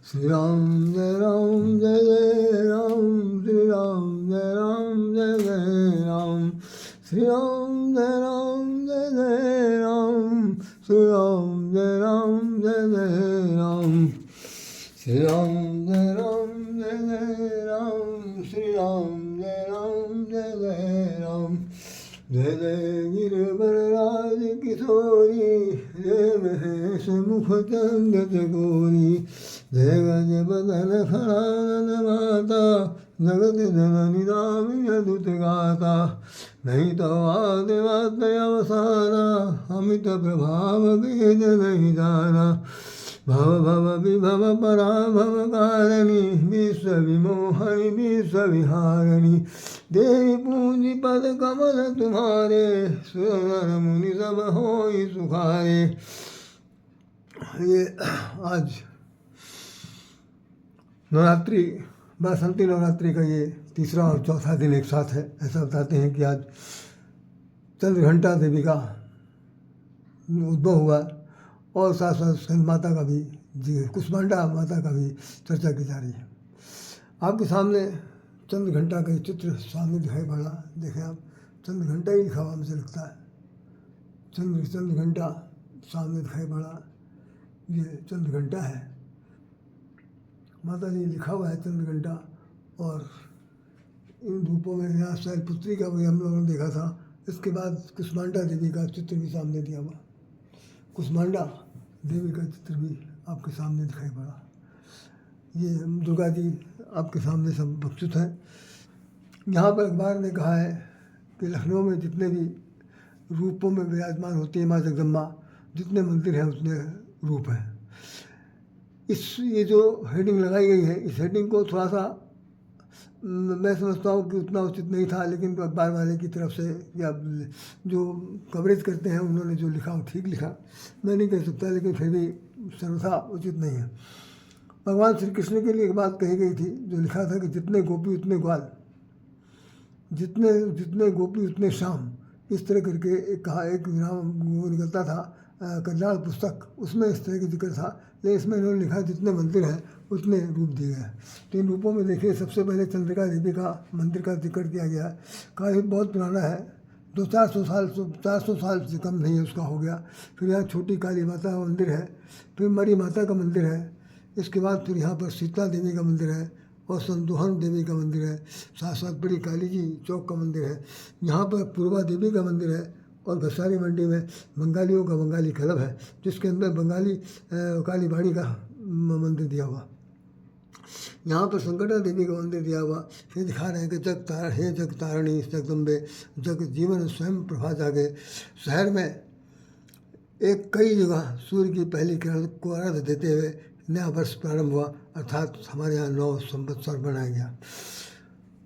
श्री राम जय राम जय जय राम, श्री राम जय राम जय जय राम, श्री राम जय राम जय जय राम, श्री राम जय राम जय जय राम, श्री राम जय राम जय जय राम, श्री राम जय राम जय जय राम। जय जय गिरवर राज किशोरी, जय महेश मुख चंद चकोरी, जय गज बदन खड़ानन माता, जगत जननी दामिनी दुत गाता। नहीं तो आदिवात अवसाना, अमित प्रभाव वेद नहीं जाना। भव भव विभव पराभव कारिणी, विश्व विमोहनी विश्व विहारिणी, देवी पूंजी पद कमल तुम्हारे, सुर मुनि सब होई सुखारे। ये आज नवरात्रि, बसंती नवरात्रि का ये तीसरा और चौथा दिन एक साथ है। ऐसा बताते हैं कि आज चंद्रघंटा देवी का उद्भव हुआ और साथ साथ स्कंद माता का भी, कुष्मांडा माता का भी चर्चा की जा रही है। आपके सामने चंद्रघंटा का चित्र सामने दिखाई पड़ा। देखें आप, चंद्रघंटा ही लिखा हुआ मुझे लगता है। चंद्रघंटा सामने दिखाई पड़ा, ये चंद्रघंटा है। माता जी लिखा हुआ है चंद्रघंटा। और इन रूपों में यहाँ शैलपुत्री का भी हम लोगों ने देखा था। इसके बाद कुष्मांडा देवी का चित्र भी सामने दिया हुआ। कुष्मांडा देवी का चित्र भी आपके सामने दिखाई पड़ा। ये दुर्गा जी आपके सामने सब प्रस्तुत हैं। यहाँ पर अखबार ने कहा है कि लखनऊ में जितने भी रूपों में विराजमान होती है माँ जगदम्बा, जितने मंदिर हैं उतने रूप हैं। ये जो हेडिंग लगाई गई है, इस हेडिंग को थोड़ा सा मैं समझता हूँ कि उतना उचित नहीं था, लेकिन अखबार वाले की तरफ से या जो कवरेज करते हैं उन्होंने जो लिखा वो ठीक लिखा, मैं नहीं कह सकता, लेकिन फिर भी सर्वथा उचित नहीं है। भगवान श्री कृष्ण के लिए एक बात कही गई थी, जो लिखा था कि जितने गोपी उतने ग्वाल, जितने गोपी उतने श्याम। इस तरह करके एक कहा, एक वो निकलता था कल्याण पुस्तक, उसमें इस तरह का जिक्र था। लेकिन इसमें इन्होंने लिखा जितने मंदिर हैं उतने रूप दिए गए। तो इन रूपों में देखिए, सबसे पहले चंद्रिका देवी का मंदिर का जिक्र किया गया है। काफ़ी बहुत पुराना है, 400 साल से कम नहीं है उसका हो गया। फिर यहाँ छोटी काली माता का मंदिर है, फिर मरी माता का मंदिर है। इसके बाद फिर यहाँ पर शीतला देवी का मंदिर है और संदोहन देवी का मंदिर है। साथ साथ बड़ी काली जी चौक का मंदिर है। यहाँ पर पूर्वा देवी का मंदिर है। और घसारी मंडी में बंगालियों का बंगाली क्लब है, जिसके अंदर बंगाली काली बाड़ी का मंदिर दिया हुआ। यहाँ पर संकटा देवी का मंदिर दिया हुआ। फिर दिखा रहे हैं कि हे जग तारणी जगदम्बे, जग जीवन स्वयं प्रभा जागे। शहर में एक कई जगह सूर्य की पहली किरण को अर्घ्य देते हुए नया वर्ष प्रारंभ हुआ, अर्थात हमारे यहाँ 9 संवत्सर बनाया गया।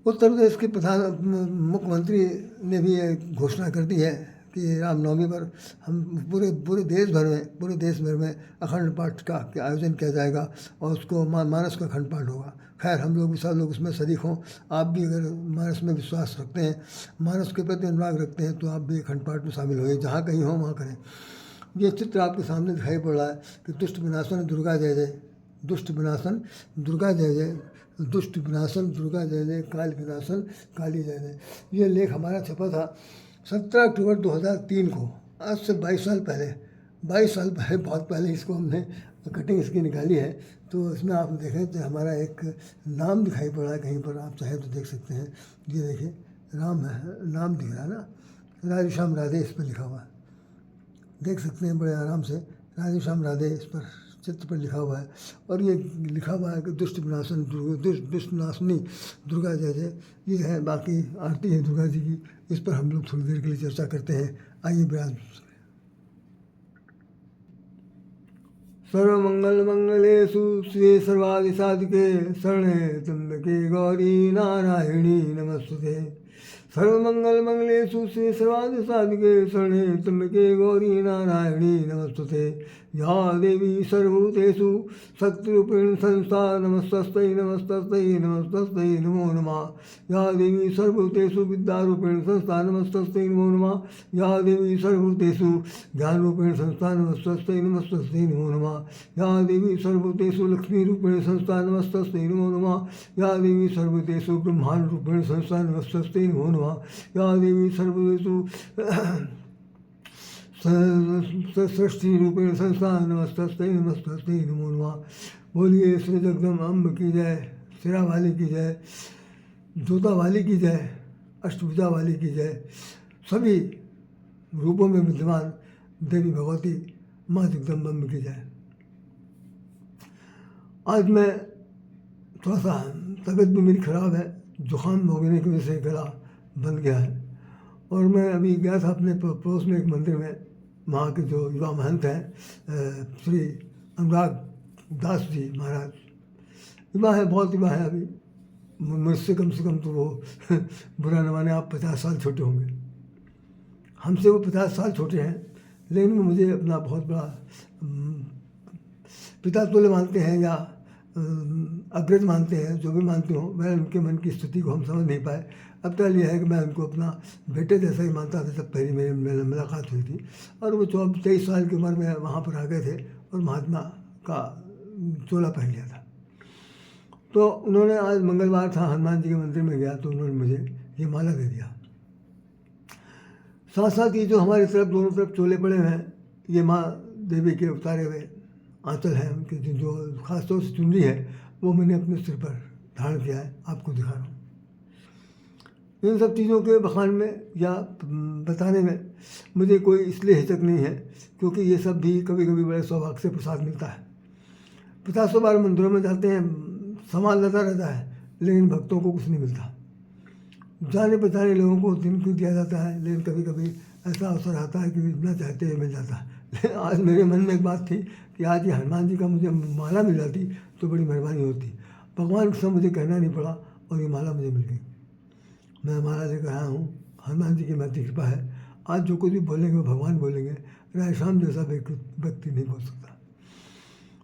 उत्तर प्रदेश के मुख्यमंत्री ने भी ये घोषणा कर दी है कि रामनवमी पर हम पूरे देश भर में अखंड पाठ का आयोजन किया जाएगा और उसको मानस का अखंड पाठ होगा। खैर, हम लोग सब लोग उसमें शरीक हों। आप भी अगर मानस में विश्वास रखते हैं, मानस के प्रति अनुराग रखते हैं, तो आप भी अखंड पाठ में शामिल होइए। जहाँ कहीं हो वहाँ करें। ये चित्र आपके सामने दिखाई पड़ रहा है कि दुष्ट विनाशन दुर्गा जय जय, दुष्ट विनाशन दुर्गा जय जय, दुष्ट विनाशन दुर्गा जय जय, काल विनाशन काली जय जय। ये लेख हमारा छपा था 17 अक्टूबर 2003 को, आज से 22 साल पहले। 22 साल पहले, बहुत पहले इसको हमने कटिंग इसकी निकाली है। तो इसमें आप देखें तो हमारा एक नाम दिखाई पड़ रहा है कहीं पर, आप चाहे तो देख सकते हैं। ये देखिए राम है, नाम दिख रहा है ना, राधेश्याम राधे इस पर लिखा हुआ है, देख सकते हैं बड़े आराम से। राधेश्याम राधे इस पर चित्र पर लिखा हुआ है। और ये लिखा हुआ है कि दुष्ट विनाशनी दुर्गा जय जय। ये है, बाकी आरती है दुर्गा जी की, इस पर हम लोग थोड़ी देर के लिए चर्चा करते हैं। आइए ब्याज। सर्वमंगल मंगलेषु श्री सर्वादि साधिके शरणे त्र्यंबके गौरी नारायणी नमस्तुते। सर्वमंगल मंगलेषु श्री सर्वादि साधिके शरणे त्र्यंबके गौरी नारायणी नमस्तुते। या देवी सर्वभूतेषु शक्तिरूपेण संस्था नमस्तस्यै नमस्तस्यै नमस्तस्यै नमो नमः। या देवी सर्वभूतेषु विद्यारूपेण संस्था नमस्तस्यै नमो नमः। या देवी सर्वभूतेषु ज्ञानरूपेण संस्था नमस्तस्यै नमस्तस्यै नमो नमः। या देवी सर्वभूतेषु लक्ष्मीरूपेण संस्था नमस्तस्यै नमो नमः। या देवी सर्वभूतेषु ब्रह्माण्डरूपेण संस्था नमस्तस्यै नमो नमः। या देवी सर्वभूतेषु सृष्टि रूपेण संस्था नमस्तस्यै नमस्तस्यै नमो नमः। बोलिए श्री जगदम्ब की जय, सिरा वाली की जय, जोता वाली की जय, अष्टभुजा वाली की जय, सभी रूपों में विद्यमान देवी भगवती माँ जगदम्ब की जय। आज मैं थोड़ा सा तबीयत भी मेरी ख़राब है, जुकाम होने की वजह से गला बंद गया है। और मैं अभी गया था अपने पड़ोस में एक मंदिर में, वहाँ के जो युवा महंत हैं श्री अनुराग दास जी महाराज, युवा है, बहुत युवा है अभी, मुझसे कम से कम तो वो बुरा न माने आप 50 साल छोटे होंगे, हमसे वो 50 साल छोटे हैं, लेकिन वो मुझे अपना बहुत बड़ा पिता तुल्य मानते हैं या अग्रज मानते हैं, जो भी मानते हो। मैं उनके मन की स्थिति को हम समझ नहीं पाए। अब तो यह है कि मैं उनको अपना बेटे जैसा ही मानता था जब पहली मेरी मुलाकात हुई थी। और वो 23 साल की उम्र में वहाँ पर आ गए थे और महात्मा का चोला पहन लिया था। तो उन्होंने, आज मंगलवार था, हनुमान जी के मंदिर में गया तो उन्होंने मुझे ये माला दे दिया। साथ साथ ये जो हमारी तरफ दोनों तरफ चोले पड़े हुए हैं, ये माँ देवी के उतारे हुए आंचल हैं, उनकी जो खासतौर से चुनरी है वो मैंने अपने सिर पर धारण किया है, आपको दिखा रहा हूँ। इन सब चीज़ों के बखान में या बताने में मुझे कोई इसलिए हिचक नहीं है क्योंकि ये सब भी कभी कभी बड़े सौभाग्य से प्रसाद मिलता है। 50 बार मंदिरों में जाते हैं, सामान लगा रहता है, लेकिन भक्तों को कुछ नहीं मिलता। जाने पहचाने लोगों को दिन को दिया जाता है, लेकिन कभी कभी ऐसा अवसर आता है कि बिना चाहते हुए मिल जाता है। लेकिन आज मेरे मन में एक बात थी कि आज ये हनुमान जी का मुझे माला मिल जाती तो बड़ी मेहरबानी होती। भगवान से मुझे कहना नहीं पड़ा और ये माला मुझे मिल गई। मैं माला लेकर आया हूँ, हनुमान जी की महती कृपा है। आज जो कुछ भी बोलेंगे वो भगवान बोलेंगे, राय शाम जैसा व्यक्ति नहीं बोल सकता।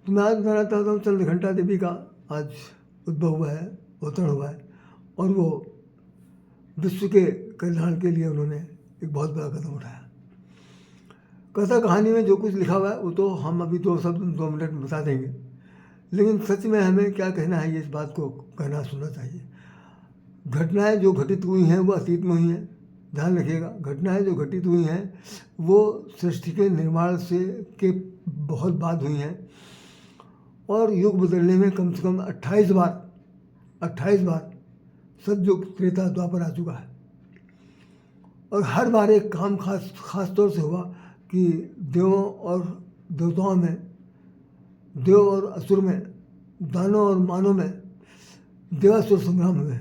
तो मैं आज बताना चाहता हूँ, चंद्रघंटा देवी का आज उद्भव हुआ है, अवतरण हुआ है, और वो विश्व के कल्याण के लिए उन्होंने एक बहुत बड़ा कदम उठाया। कथा कहानी में जो कुछ लिखा हुआ है वो तो हम अभी 2 मिनट में बता देंगे, लेकिन सच में हमें क्या कहना है, ये इस बात को कहना सुनना चाहिए। घटनाएं जो घटित हुई हैं वो अतीत में हुई हैं, ध्यान रखिएगा। घटनाएं जो घटित हुई हैं वो सृष्टि के निर्माण से के बहुत बाद हुई हैं, और युग बदलने में कम से कम 28 बार सतयुग त्रेता द्वापर आ चुका है। और हर बार एक काम खास तौर से हुआ कि देवों और देवताओं में, देव और असुर में, दानों और मानव में देवासुर संग्राम हुए।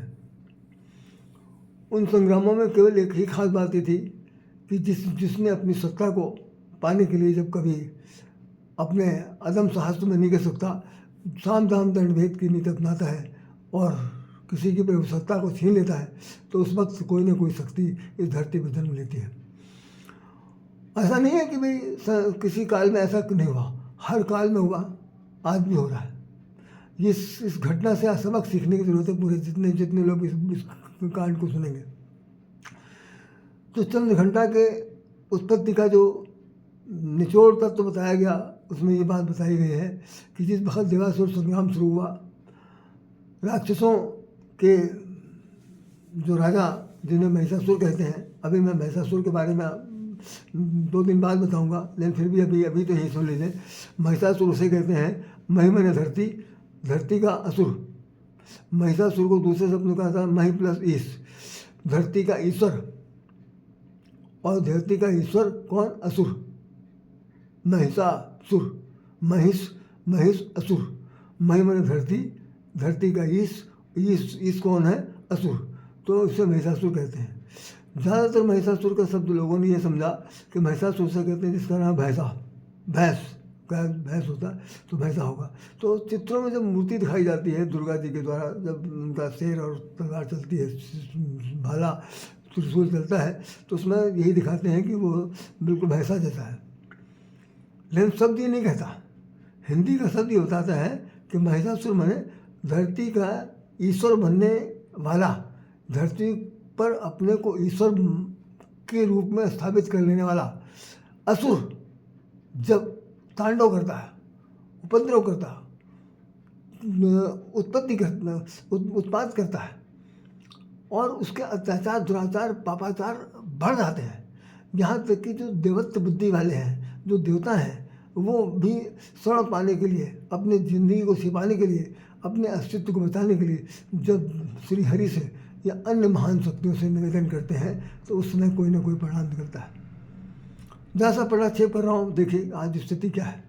उन संग्रामों में केवल एक ही खास बात ये थी कि जिसने अपनी सत्ता को पाने के लिए जब कभी अपने अदम साहस में नहीं कह सकता, साम दाम दंड भेद की नीति अपनाता है और किसी की सत्ता को छीन लेता है, तो उस वक्त कोई ना कोई शक्ति इस धरती पर जन्म लेती है। ऐसा नहीं है कि भाई किसी काल में ऐसा नहीं हुआ, हर काल में हुआ, आज भी हो रहा है। इस घटना से आज सबक सीखने की जरूरत है, पूरे जितने लोग इस कांड को सुनेंगे। तो चंद्रघंटा के उत्पत्ति का जो निचोड़ तत्व बताया गया, उसमें ये बात बताई गई है कि जिस वक्त देवासुर संग्राम शुरू हुआ, राक्षसों के जो राजा, जिन्हें महिषासुर कहते हैं, अभी मैं महिषासुर के बारे में 2 दिन बाद बताऊंगा, लेकिन फिर भी अभी तो यही सुन लीजिए। महिषासुर उसे कहते हैं मही माने धरती का असुर। महिषासुर को दूसरे शब्द में कहा था मही प्लस ईश, धरती का ईश्वर, और धरती का ईश्वर कौन? असुर। महिषासुर, महिष असुर, मही माने धरती का ईश कौन है? असुर, तो इसे महिषासुर कहते हैं। ज़्यादातर महिषासुर का शब्द लोगों ने ये समझा कि महिषासुर से कहते हैं जिसका नाम भैंस होता है, तो भैंसा होगा। तो चित्रों में जब मूर्ति दिखाई जाती है दुर्गा जी के द्वारा, जब उनका शेर और तलवार चलती है, भाला त्रिशूल चलता है, तो उसमें यही दिखाते हैं कि वो बिल्कुल भैंसा जैसा है। लेकिन शब्द ये नहीं कहता। हिंदी का शब्द ये बताता है कि महिषासुर माने धरती का ईश्वर बनने वाला, धरती पर अपने को ईश्वर के रूप में स्थापित कर लेने वाला असुर जब तांडव करता है, उपद्रव करता है, उत्पात करता है और उसके अत्याचार, दुराचार, पापाचार बढ़ जाते हैं। यहाँ तक कि जो देवत्व बुद्धि वाले हैं, जो देवता हैं, वो भी स्वर्ण पाने के लिए, अपनी ज़िंदगी को छिपाने के लिए, अपने अस्तित्व को बचाने के लिए जब श्री हरि से या अन्य महान शक्तियों से निवेदन करते हैं तो उस समय कोई ना कोई परिणाम निकलता है। जैसा परिणाक्षेप कर रहा हूँ, देखिए आज स्थिति क्या है।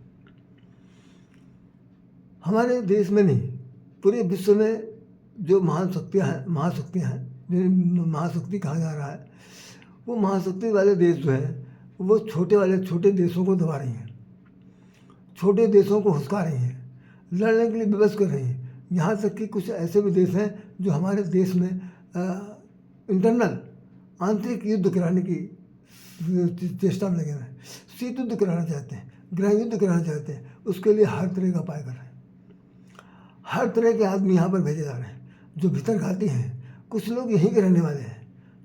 हमारे देश में नहीं, पूरे विश्व में जो महाशक्तियाँ हैं, जिन्हें महाशक्ति कहा जा रहा है, वो महाशक्ति वाले देश जो हैं वो छोटे देशों को दबा रही हैं, छोटे देशों को हुस्का रही हैं, लड़ने के लिए विवश कर रही हैं। यहाँ तक कि कुछ ऐसे भी देश हैं जो हमारे देश में इंटरनल आंतरिक युद्ध कराने की चेष्टा में लगे हुए हैं। शीत युद्ध कराना चाहते हैं, गृह युद्ध कराना चाहते हैं, उसके लिए हर तरह का उपाय कर रहे हैं। हर तरह के आदमी यहाँ पर भेजे जा रहे हैं जो भीतर खाती हैं। कुछ लोग यहीं के रहने वाले हैं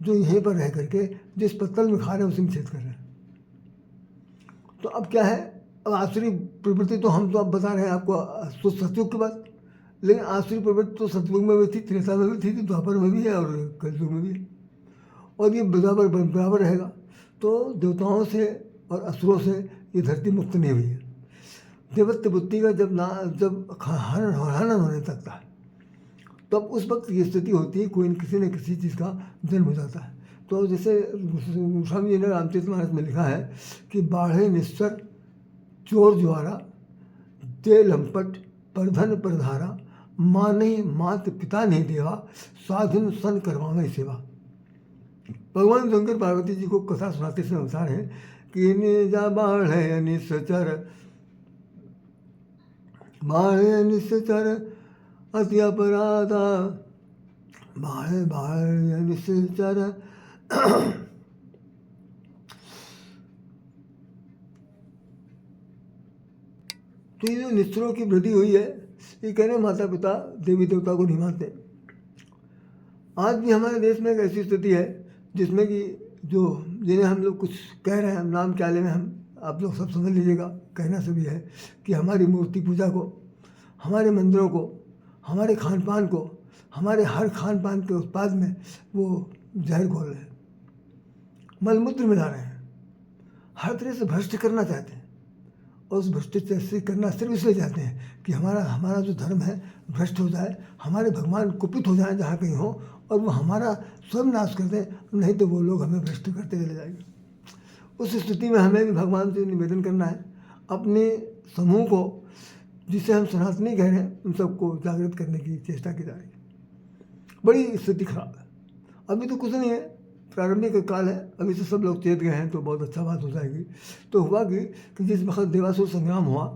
जो यहीं पर रह करके जिस पत्तल में खा रहे हैं उसी में छेद कर रहे हैं। तो अब क्या है, अब आसुरी प्रवृत्ति तो हम तो अब बता रहे हैं आपको सतयुग की बात, लेकिन आसुरी प्रवृत्ति तो सतयुग में भी थी, त्रेता में भी थी, द्वापर में भी है और कलयुग में भी है, और ये बराबर रहेगा। तो देवताओं से और असुरों से ये धरती मुक्त नहीं हुई है। देवत्व बुद्धि का जब हनन होने लगता है तब उस वक्त ये स्थिति होती है, कोई किसी न किसी चीज़ का जन्म हो जाता है। तो जैसे गोस्वामी जी ने रामचरितमानस में लिखा है कि बाढ़े निश्चर चोर ज्वारा दे लंपट परधन परधारा माँ नहीं मात पिता नहीं देवा स्वाधीन सन करवावे सेवा। भगवान शंकर पार्वती जी को कथा सुनाते समय बता रहे हैं कि निजा बाढ़े निश्चर बाढ़े निश्चर अति अपराधा बाढ़े बाढ़े निश्चर। तो ये जो निश्चरों की वृद्धि हुई है, ये कहने माता पिता देवी देवता को नहीं मानते। आज भी हमारे देश में एक ऐसी स्थिति है जिसमें कि जो जिन्हें हम लोग कुछ कह रहे हैं, नाम क्या लें हम, आप लोग सब समझ लीजिएगा, कहना से भी है कि हमारी मूर्ति पूजा को, हमारे मंदिरों को, हमारे खान पान को, हमारे हर खान पान के उत्पाद में वो जहर घोल रहे हैं, मलमूत्र मिला रहे हैं, हर तरह से भ्रष्ट करना चाहते हैं। और उस भ्रष्टाचार से करना सिर्फ इसलिए चाहते हैं कि हमारा जो धर्म है भ्रष्ट हो जाए, हमारे भगवान कुपित हो जाएं जहाँ कहीं हो और वो हमारा स्वयं नाश कर दें, नहीं तो वो लोग हमें भ्रष्ट करते चले जाएंगे। उस स्थिति में हमें भी भगवान से निवेदन करना है, अपने समूह को, जिसे हम सनातनी कह रहे हैं, उन सबको जागृत करने की चेष्टा की जा रही है। बड़ी स्थिति खराब है, अभी तो कुछ नहीं है, प्रारंभिक काल है, अभी से सब लोग चेत गए हैं तो बहुत अच्छा बात हो जाएगी। तो हुआ कि जिस वक्त देवासुर संग्राम हुआ,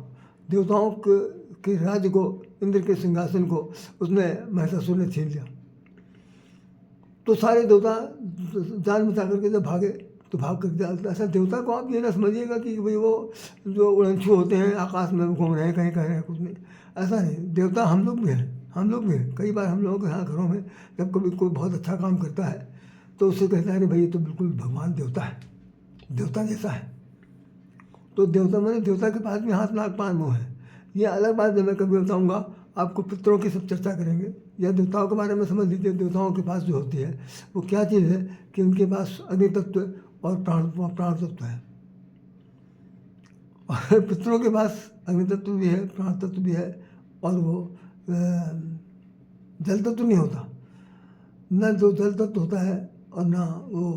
देवताओं के राज्य को, इंद्र के सिंहासन को उसने महिषासुर ने छीन लिया। तो सारे देवता जान बचा करके जब भागे तो भाग कर, ऐसा देवता को आप ये ना समझिएगा कि भाई वो जो उड़नछू होते हैं आकाश में घूम रहे हैं, कहीं कह रहे हैं, कुछ नहीं, ऐसा नहीं। देवता हम लोग भी हैं, कई बार हम लोगों के यहाँ घरों में जब कभी कोई बहुत अच्छा काम करता है तो उससे कहता है अरे भाई ये तो बिल्कुल भगवान देवता है, देवता जैसा है। तो देवता मैंने देवता के पास भी हाथ नाक पान मुँह है, ये अलग बात जब मैं कभी बताऊँगा आपको। पितरों की सब चर्चा करेंगे, या देवताओं के बारे में समझ लीजिए। देवताओं के पास जो होती है वो क्या चीज़ है कि उनके पास अग्नि तत्व और प्राण तत्व है, और पितरों के पास अग्नि तत्व भी है, प्राण तत्व भी है, और वो जल तत्व नहीं होता, न जो जल तत्व होता है और ना वो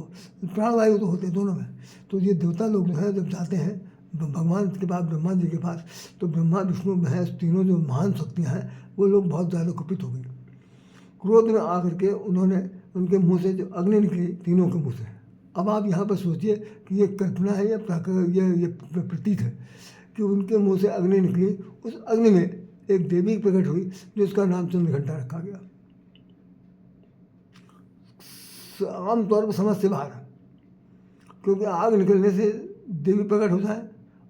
प्राणवायु तो होते हैं दोनों में। तो ये देवता लोग जो है जब जाते हैं भगवान के पास, ब्रह्मा जी के पास, तो ब्रह्मा विष्णु महेश तीनों जो महान शक्तियाँ हैं वो लोग बहुत ज़्यादा कुपित हो गई। क्रोध में आकर के उन्होंने, उनके मुंह से जो अग्नि निकली तीनों के मुंह से। अब आप यहाँ पर सोचिए कि ये कल्पना है या ये प्रतीत है कि उनके मुंह से अग्नि निकली। उस अग्नि में एक देवी प्रकट हुई जिसका नाम चंद्रघंटा रखा गया। आमतौर पर समझ से बाहर है, क्योंकि आग निकलने से देवी प्रकट हो जाए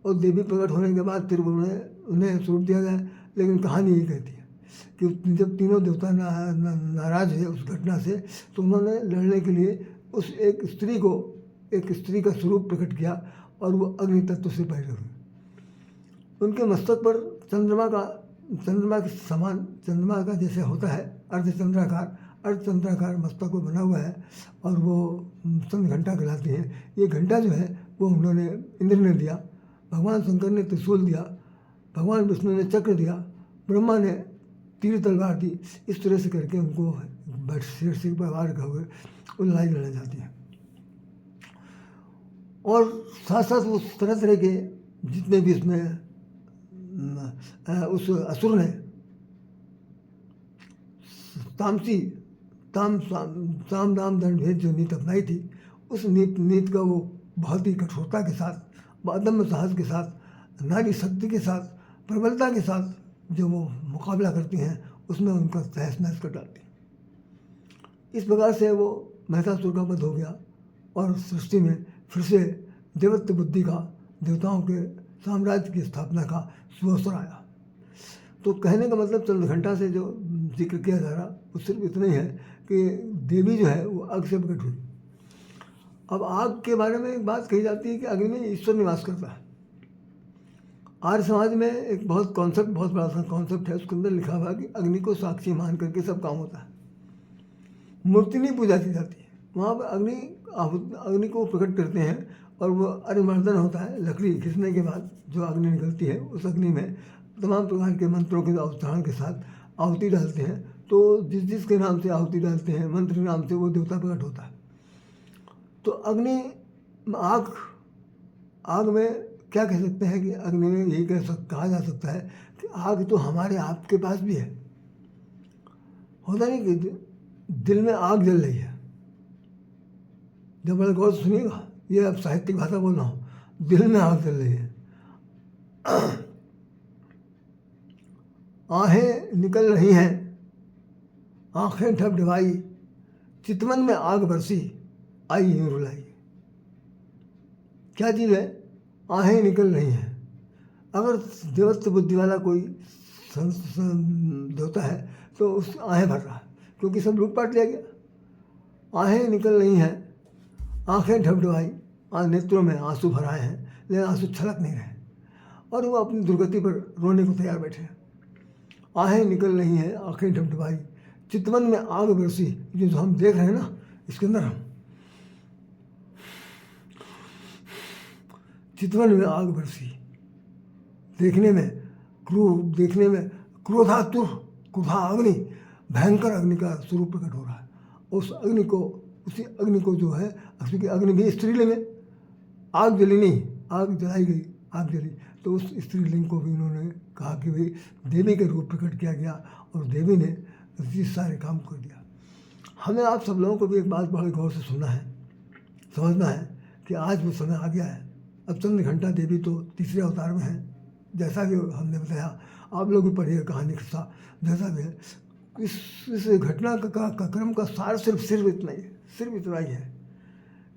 और देवी प्रकट होने के बाद फिर उन्हें स्वरूप दिया गया। लेकिन कहानी यही कहती है कि जब तीनों देवता नाराज हुए उस घटना से, तो उन्होंने लड़ने के लिए उस एक स्त्री का स्वरूप प्रकट किया और वो अग्नि तत्व से पैदा हुई। उनके मस्तक पर चंद्रमा के समान, चंद्रमा का जैसे होता है अर्धचंद्राकार मस्तक को बना हुआ है, और वो चंद्र घंटा कहलाती है। ये घंटा जो है वो उन्होंने इंद्र ने दिया, भगवान शंकर ने त्रिशूल दिया, भगवान विष्णु ने चक्र दिया, ब्रह्मा ने तीर तलवार दी। इस तरह से करके उनको शेर से व्यवहार का हुए वो लड़ाई लड़ा जाती है। और साथ साथ वो तरह तरह के जितने भी इसमें उस असुर ने साम दाम दंड भेद जो नीति अपनाई थी, उस नीति का वो बहुत ही कठोरता के साथ, अदम्य साहस के साथ, नारी शक्ति के साथ, प्रबलता के साथ जो वो मुकाबला करती हैं, उसमें उनका तहस नहस कर डालती हैं। इस प्रकार से वो महिषासुर का वध हो गया और सृष्टि में फिर से देवत्व बुद्धि का, देवताओं के साम्राज्य की स्थापना का सुअवसर आया। तो कहने का मतलब चंद्रघंटा से जो जिक्र किया जा रहा वो सिर्फ इतना ही है कि देवी जो है वो आग से प्रकट हुई। अब आग के बारे में एक बात कही जाती है कि अग्नि में ईश्वर निवास करता है। आर्य समाज में एक बहुत बड़ा सा कॉन्सेप्ट है, उसके अंदर लिखा हुआ कि अग्नि को साक्षी मान करके सब काम होता है। मूर्ति नहीं पूजा की जाती है, वहाँ पर अग्नि को प्रकट करते हैं और वो अरिमर्दन होता है। लकड़ी घिसने के बाद जो अग्नि निकलती है, उस अग्नि में तमाम प्रकार के मंत्रों के उच्चारण के साथ आहुति डालते हैं। तो जिसके नाम से आहुति डालते हैं, मंत्र के नाम से, वो देवता प्रकट होता है। तो आग में क्या कह सकते हैं कि अग्नि में यही कहा जा सकता है कि आग तो हमारे आपके पास भी है। होता नहीं कि दिल में आग जल रही है। जब बड़े गौर से सुनिएगा, ये अब साहित्यिक भाषा बोल रहा हूँ, दिल में आग जल रही है। आहें निकल रही हैं, आंखें ढबढबाई, चितवन में आग बरसी, आई यूं रुलाई। क्या चीज़ है? आहें निकल रही हैं। अगर देवत्व बुद्धि वाला कोई देवता है तो उस आहें भर रहा है, क्योंकि सब लूटपाट लिया गया। आहें निकल रही हैं, आंखें ढबढबाई, नेत्रों में आंसू भर आए हैं, लेकिन आंसू छलक नहीं रहे और वो अपनी दुर्गति पर रोने को तैयार बैठे हैं। आहें निकल रही हैं, आंखें ढबढबाई, चितवन में आग बरसी। जो हम देख रहे हैं ना, इसके अंदर हम चितवन में आग बरसी, देखने में क्रोधातुर, क्रोधा अग्नि, भयंकर अग्नि का स्वरूप प्रकट हो रहा है। उसी अग्नि को जो है, क्योंकि अग्नि भी स्त्रीलिंग है, आग जली नहीं, आग जलाई गई, आग जली, तो उस स्त्रीलिंग को भी उन्होंने कहा कि भाई देवी के रूप प्रकट किया गया और देवी ने ये सारे काम कर दिया। हमें आप सब लोगों को भी एक बात बड़े गौर से सुनना है, समझना है कि आज वो समय आ गया है। अब चंद्रघंटा देवी तो तीसरे अवतार में है, जैसा कि हमने बताया। आप लोग भी पढ़िए कहानी किस्सा जैसा भी है। इस घटना का क्रम का सार सिर्फ इतना ही है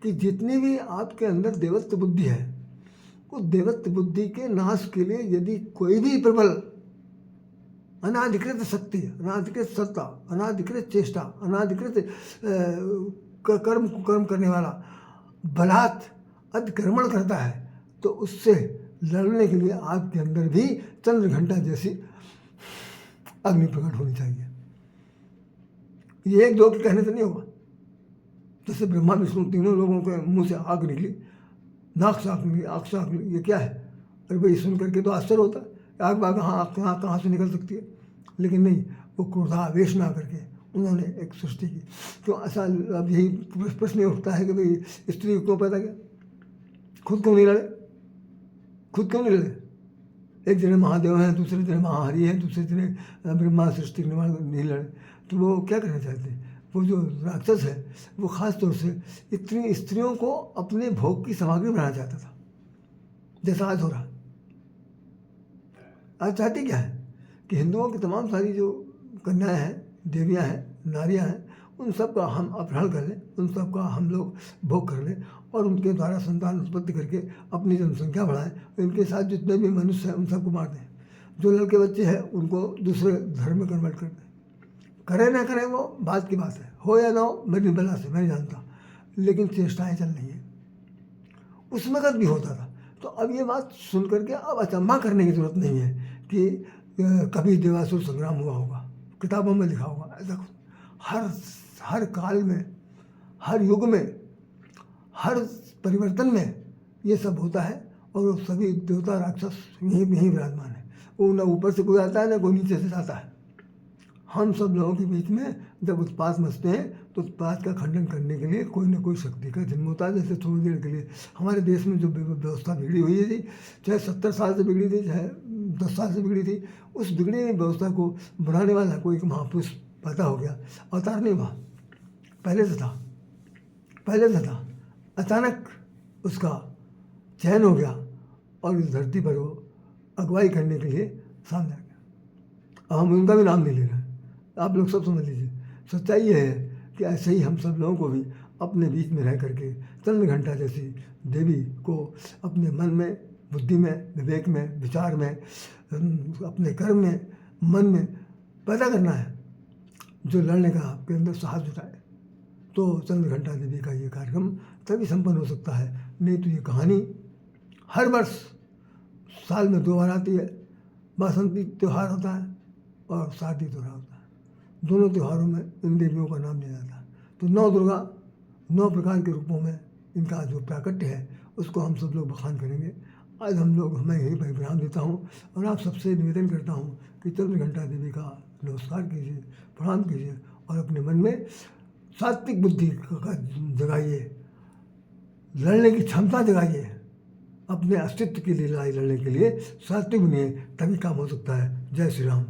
कि जितनी भी आपके अंदर देवत्व बुद्धि है, उस देवत्व बुद्धि के नाश के लिए यदि कोई भी प्रबल अनाधिकृत शक्ति, अनाधिकृत सत्ता, अनाधिकृत चेष्टा, अनाधिकृत कर्म करने वाला बलात् अतिक्रमण करता है, तो उससे लड़ने के लिए आपके अंदर भी चंद्रघंटा जैसी अग्नि प्रकट होनी चाहिए। ये एक दो के कहने से नहीं होगा। जैसे ब्रह्मा विष्णु तीनों लोगों के मुंह से आग निकली, नाक से आग निकली, आँख से आग निकली, ये क्या है? अरे भाई, सुन करके तो आश्चर्य होता है, आग बाग कहाँ से निकल सकती है? लेकिन नहीं, वो क्रोधावेश ना करके उन्होंने एक सृष्टि की। तो ऐसा अब यही प्रश्न उठता है कि भाई स्त्री क्यों पैदा किया? खुद क्यों नहीं लड़े? एक जने महादेव हैं, दूसरे जने महाहरि हैं, दूसरे जने ब्रह्मा सृष्टि निर्माण नहीं लड़े। तो वो क्या करना चाहते हैं? वो जो राक्षस है वो ख़ास तौर से इतनी स्त्रियों को अपने भोग की सामग्री बनाना चाहता था, जैसा आज हो रहा। आज चाहते क्या है कि हिंदुओं की तमाम सारी जो कन्याएं हैं, देवियां हैं, नारियां हैं, उन सब का हम अपहरण कर लें, उन सब का हम लोग भोग कर लें और उनके द्वारा संतान उत्पत्ति करके अपनी जनसंख्या बढ़ाएं। इनके साथ जितने भी मनुष्य हैं उन सबको मार दें। जो लड़के बच्चे हैं उनको दूसरे धर्म में कन्वर्ट कर दें। करें ना करें वो बात की बात है, हो या ना हो मेरी बला से मैं नहीं जानता, लेकिन चेष्टाएँ चल रही हैं। उस वक़्त भी होता था। तो अब ये बात सुन करके अब अचंभा करने की ज़रूरत नहीं है कि कभी देवासुर संग्राम हुआ होगा, किताबों में लिखा होगा, ऐसा कुछ हर काल में, हर युग में, हर परिवर्तन में ये सब होता है और वो सभी देवता राक्षस यहीं विराजमान है। वो ना ऊपर से कोई आता है ना कोई नीचे से आता है। हम सब लोगों के बीच में जब उत्पात मचते हैं तो उत्पात का खंडन करने के लिए कोई ना कोई शक्ति का जन्म होता है। जैसे थोड़ी देर के लिए हमारे देश में जो व्यवस्था बिगड़ी हुई थी, चाहे 70 साल से बिगड़ी थी, चाहे 10 साल से बिगड़ी थी, उस बिगड़ी हुई व्यवस्था को बढ़ाने वाला कोई एक महापुरुष पैदा हो गया। अवतार नहीं हुआ, पहले से था। अचानक उसका चयन हो गया और इस धरती पर वो अगुवाई करने के लिए सामने आ गया। अब हम उनका भी नाम नहीं ले रहे हैं, आप लोग सब समझ लीजिए। सच्चाई ये है कि ऐसे ही हम सब लोगों को भी अपने बीच में रह करके चंद्रघंटा जैसी देवी को अपने मन में, बुद्धि में, विवेक में, विचार में, अपने कर्म में, मन में पैदा करना है। जो लड़ने का आपके अंदर साहस जुटाए तो चंद्रघंटा देवी का ये कार्यक्रम तभी संपन्न हो सकता है। नहीं तो ये कहानी हर वर्ष साल में 2 बार आती है। बसंती त्यौहार होता है और शारदीय त्यौहार होता है। दोनों त्योहारों में इन देवियों का नाम लिया जाता है। तो 9 दुर्गा 9 प्रकार के रूपों में इनका जो प्राकट्य है उसको हम सब लोग बखान करेंगे। आज मैं यही पर विराम देता हूँ और आप सबसे निवेदन करता हूँ कि चंद्रघंटा देवी का नमस्कार कीजिए, प्रणाम कीजिए और अपने मन में सात्विक बुद्धि का जगाइए, लड़ने की क्षमता जगाइए। अपने अस्तित्व के लिए लड़ाई लड़ने के लिए सात्विक बनिए, तभी काम हो सकता है। जय श्री राम।